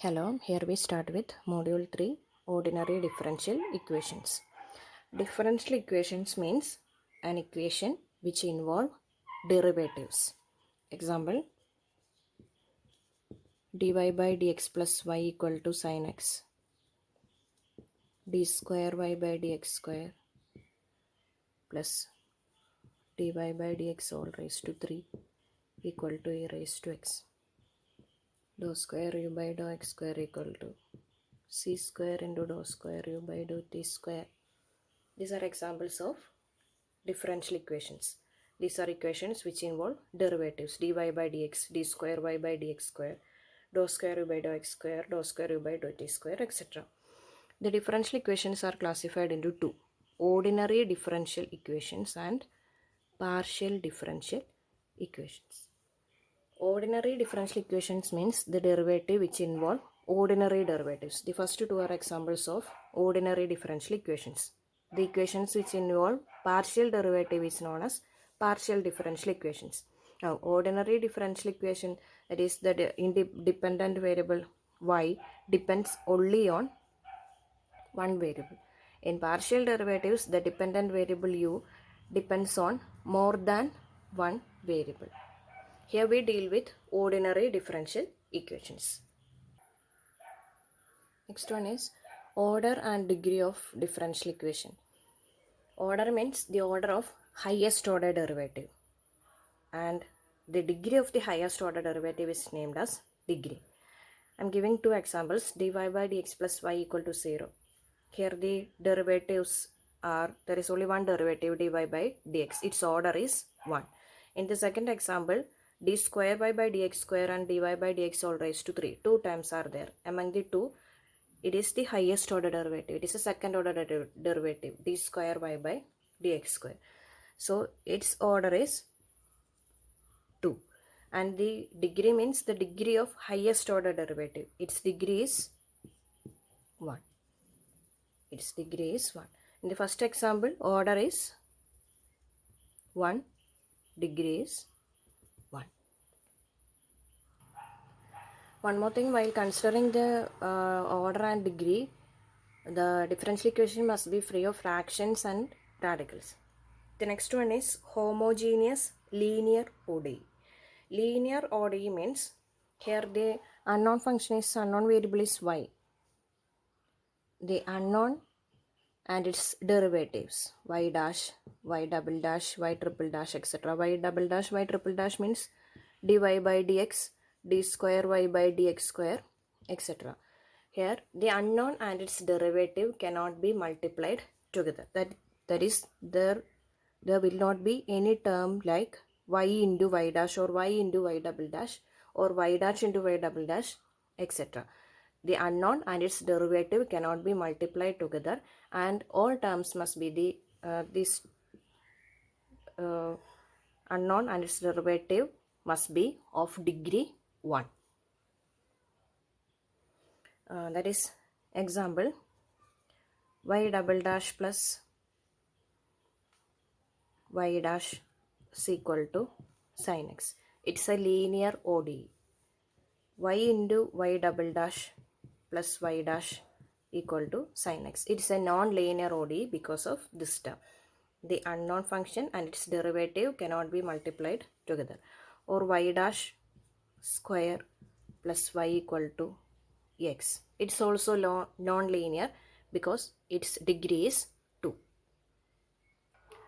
Hello, here we start with Module 3 Ordinary Differential Equations. Differential equations means an equation which involve derivatives. Example, dy by dx plus y equal to sin x, d square y by dx square plus dy by dx all raised to 3 equal to a raised to x. Dou square u by dou x square equal to c square into dou square u by dou t square. These are examples of differential equations. These are equations which involve derivatives dy by dx, d square y by dx square, dou square u by dou x square, dou square u by dou t square, etc. The differential equations are classified into two: ordinary differential equations and partial differential equations. Ordinary differential equations means the derivative which involve ordinary derivatives. The first two are examples of ordinary differential equations. The equations which involve partial derivative is known as partial differential equations. Now, ordinary differential equation, that is the independent variable y depends only on one variable. In partial derivatives, the dependent variable u depends on more than one variable. Here we deal with ordinary differential equations. Next one is order and degree of differential equation. Order means the order of highest order derivative, and the degree of the highest order derivative is named as degree. I am giving two examples: dy by dx plus y equal to 0. Here the derivatives are, there is only one derivative, dy by dx. Its order is 1. In the second example, d square y by dx square and dy by dx all raised to 3. Two terms are there. Among the two, it is the highest order derivative. It is a second order derivative, d square y by dx square. So its order is 2. And the degree means the degree of highest order derivative. Its degree is 1. Its degree is 1. In the first example, order is 1, degree is 1. One more thing, while considering the order and degree, the differential equation must be free of fractions and radicals. The next one is homogeneous linear ODE. Linear ODE means here the unknown function is, unknown variable is y. The unknown and its derivatives y dash, y double dash, y triple dash, etc. Y double dash, y triple dash means dy by dx, d square y by dx square, etc. Here the unknown and its derivative cannot be multiplied together. That is, there will not be any term like y into y dash or y into y double dash or y dash into y double dash, etc. The unknown and its derivative cannot be multiplied together, and all terms must be this unknown and its derivative must be of degree 1. That is example, y double dash plus y dash is equal to sin x. It's a linear ODE. Y into y double dash plus y dash equal to sin x. It's a non-linear ODE because of this term. The unknown function and its derivative cannot be multiplied together. Or y dash square plus y equal to x. It's also non-linear because its degree is 2.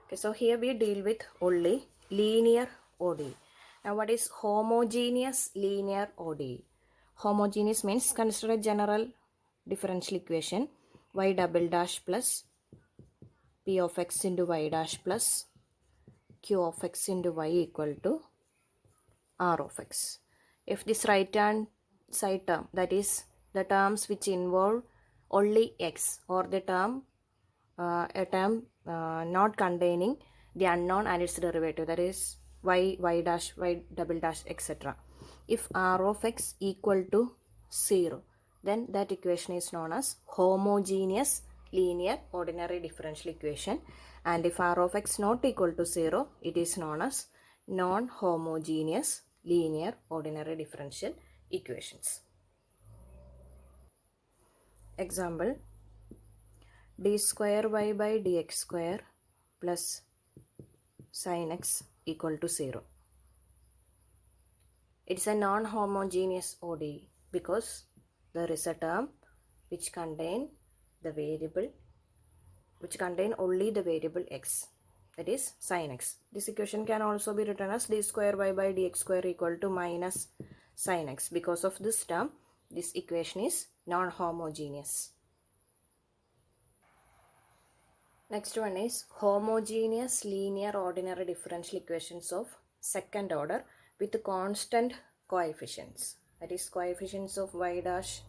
Okay, so here we deal with only linear ODE. Now what is homogeneous linear ODE? Homogeneous means consider a general differential equation y double dash plus p of x into y dash plus q of x into y equal to r of x. If this right hand side term, that is the terms which involve only x, or the term a term not containing the unknown and its derivative, that is y, y dash, y double dash, etc. If r of x equal to 0, then that equation is known as homogeneous linear ordinary differential equation, and if r of x not equal to 0, it is known as non-homogeneous linear ordinary differential equations. Example, d square y by dx square plus sin x equal to 0. It's a non-homogeneous ODE because there is a term which contain only the variable x, that is sin x. This equation can also be written as d square y by dx square equal to minus sin x. Because of this term, this equation is non-homogeneous. Next one is homogeneous linear ordinary differential equations of second order with constant coefficients. That is coefficients of y dash,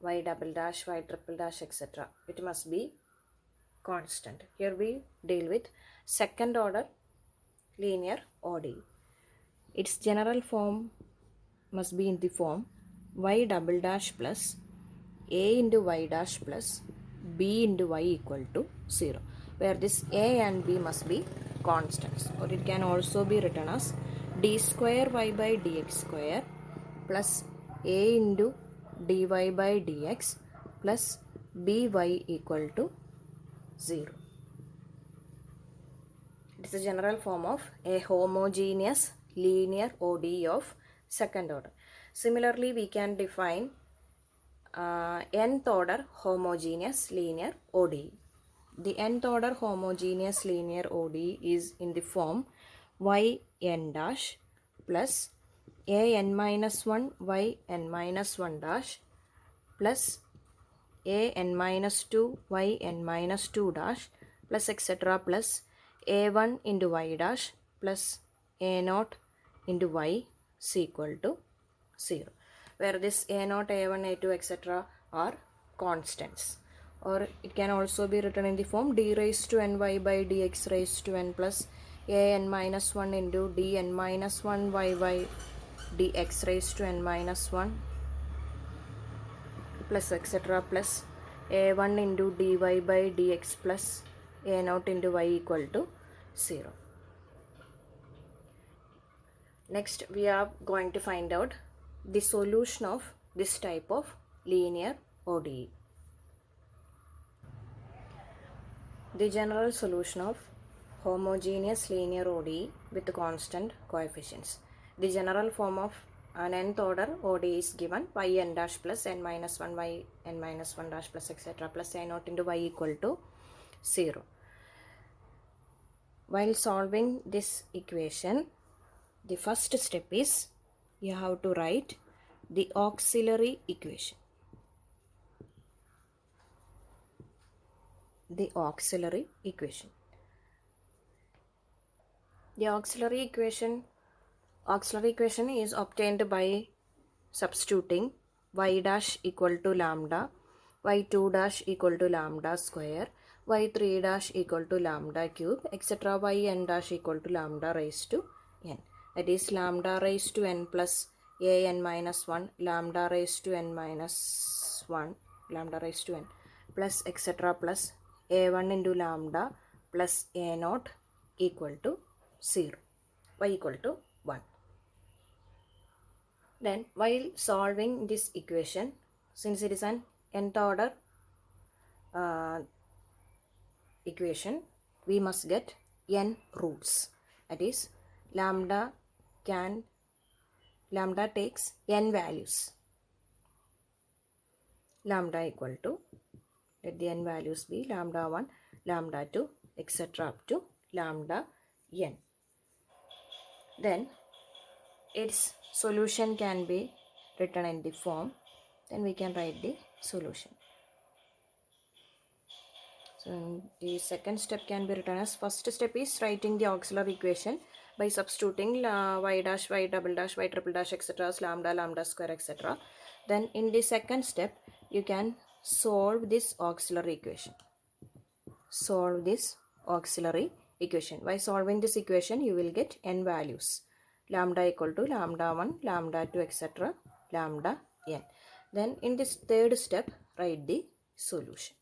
y double dash, y triple dash, etc. It must be constant. Here we deal with second order linear ODE. Its general form must be in the form y double dash plus a into y dash plus b into y equal to 0, where this a and b must be constants, or it can also be written as d square y by dx square plus a into dy by dx plus by equal to 0. It is a general form of a homogeneous linear ODE of second order. Similarly, we can define nth order homogeneous linear ODE. The nth order homogeneous linear ODE is in the form yn dash plus an minus 1 yn minus 1 dash plus an minus 2 yn minus 2 dash plus etc. plus a1 into y dash plus a0 into y is equal to 0, where this a0, a1, a2, etc. are constants. Or it can also be written in the form d raised to ny by dx raised to n plus an minus 1 into dn minus 1 y by dx raised to n minus 1 plus etc. plus a1 into dy by dx plus a0 into y equal to 0. Next, we are going to find out the solution of this type of linear ODE. The general solution of homogeneous linear ODE with constant coefficients. The general form of an nth order ODE is given yn dash plus n minus 1 yn minus 1 dash plus etc. plus a0 into y equal to 0. While solving this equation, the first step is you have to write the auxiliary equation. The auxiliary equation. The auxiliary equation is obtained by substituting y dash equal to lambda, y2 dash equal to lambda square, y3 dash equal to lambda cube, etc. yn dash equal to lambda raised to n. That is lambda raised to n plus an minus 1, lambda raised to n minus 1, lambda raised to n plus etc. plus a1 into lambda plus a0 equal to 0, y equal to 1. Then while solving this equation, since it is an nth order equation, we must get n roots. That is lambda takes n values. Lambda equal to, let the n values be lambda 1, lambda 2, etc. up to lambda n. Then its solution can be written in the form. Then we can write the solution. So the second step can be written as, first step is writing the auxiliary equation by substituting y dash, y double dash, y triple dash, etc. as lambda, lambda square, etc. Then in the second step, you can solve this auxiliary equation. Solve this auxiliary equation. By solving this equation, you will get n values. Lambda equal to lambda 1, lambda 2, etc. lambda n. Then in this third step, write the solution.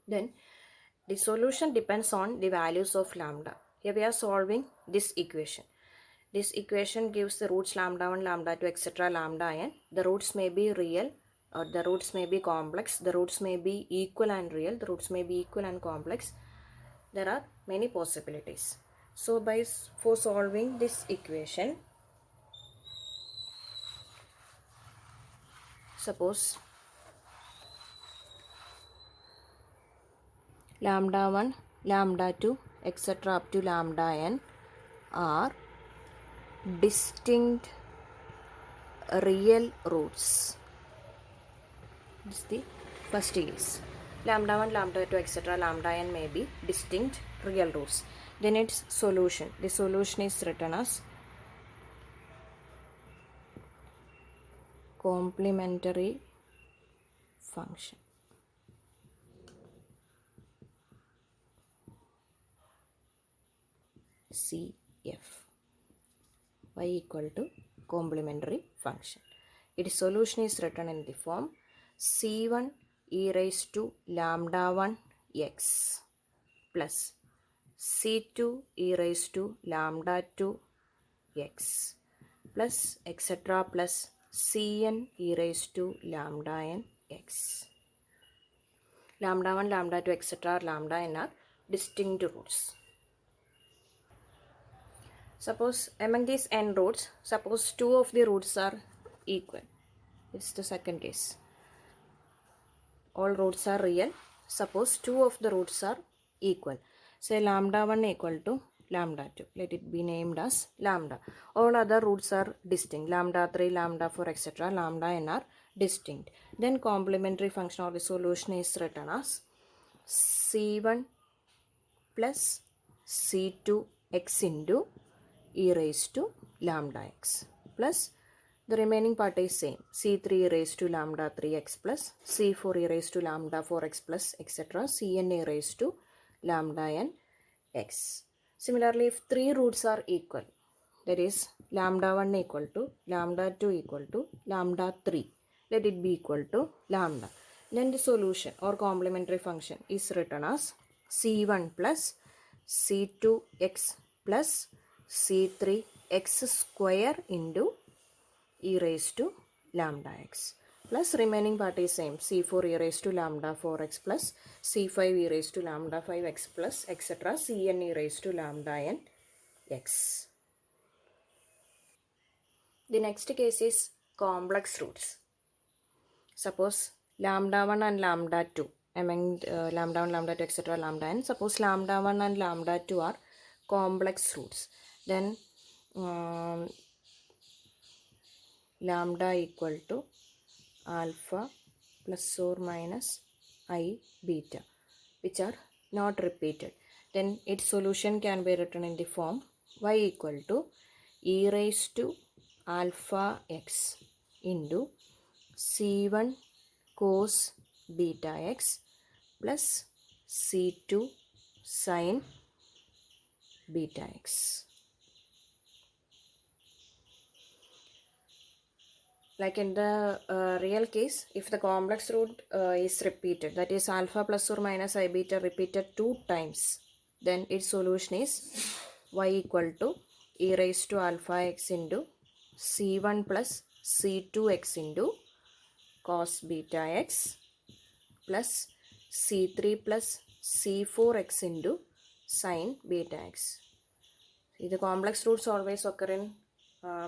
Then the solution depends on the values of lambda. Here we are solving this equation. This equation gives the roots lambda 1, lambda 2, etc. lambda n. The roots may be real or the roots may be complex, the roots may be equal and real, the roots may be equal and complex. There are many possibilities. So for solving this equation, suppose lambda 1, lambda 2, etc. up to lambda n are distinct real roots. This is the first case. Lambda 1, lambda 2, etc. lambda n may be distinct real roots. Then its solution. The solution is written as complementary function. CF. Y equal to complementary function. Its solution is written in the form C1 e raised to lambda 1 x plus C2 e raised to lambda 2 x plus etc. plus Cn e raised to lambda n x. Lambda 1, lambda 2, etc. lambda n are distinct roots. Suppose among these n roots, suppose 2 of the roots are equal. It's the second case. All roots are real. Suppose 2 of the roots are equal. Say lambda 1 equal to lambda 2. Let it be named as lambda. All other roots are distinct. Lambda 3, lambda 4, etc. lambda n are distinct. Then complementary function or the solution is written as C1 plus C2 x into e raised to lambda x plus the remaining part is same, C3 e raised to lambda 3x plus C4 e raised to lambda 4x plus etc. Cn e raised to lambda n x. Similarly, if 3 roots are equal, that is lambda 1 equal to lambda 2 equal to lambda 3, let it be equal to lambda. Then the solution or complementary function is written as C1 plus C2x plus C3x square into e raised to lambda x plus remaining part is same, C4 e raised to lambda 4x plus C5 e raised to lambda 5x plus etc. Cn e raised to lambda n x. The next case is complex roots. Suppose lambda 1 and lambda 2 among lambda 1, lambda 2, etc. lambda n. Suppose lambda 1 and lambda 2 are complex roots. Then lambda equal to alpha plus or minus I beta, which are not repeated. Then its solution can be written in the form y equal to e raised to alpha x into C1 cos beta x plus C2 sin beta x. Like in the real case, if the complex root is repeated, that is alpha plus or minus I beta repeated 2 times, then its solution is y equal to e raised to alpha x into C1 plus C2x into cos beta x plus C3 plus C4x into sin beta x. The complex roots always occur in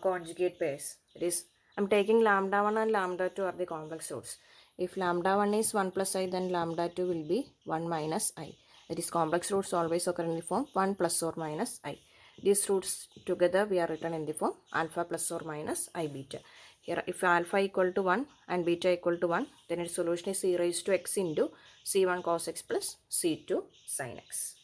conjugate pairs. It is, I'm taking lambda 1 and lambda 2 are the complex roots. If lambda 1 is 1 plus I, then lambda 2 will be 1 minus I. That is, complex roots always occur in the form 1 plus or minus I. These roots together we are written in the form alpha plus or minus I beta. Here, if alpha equal to 1 and beta equal to 1, then its solution is e raised to x into C1 cos x plus C2 sin x.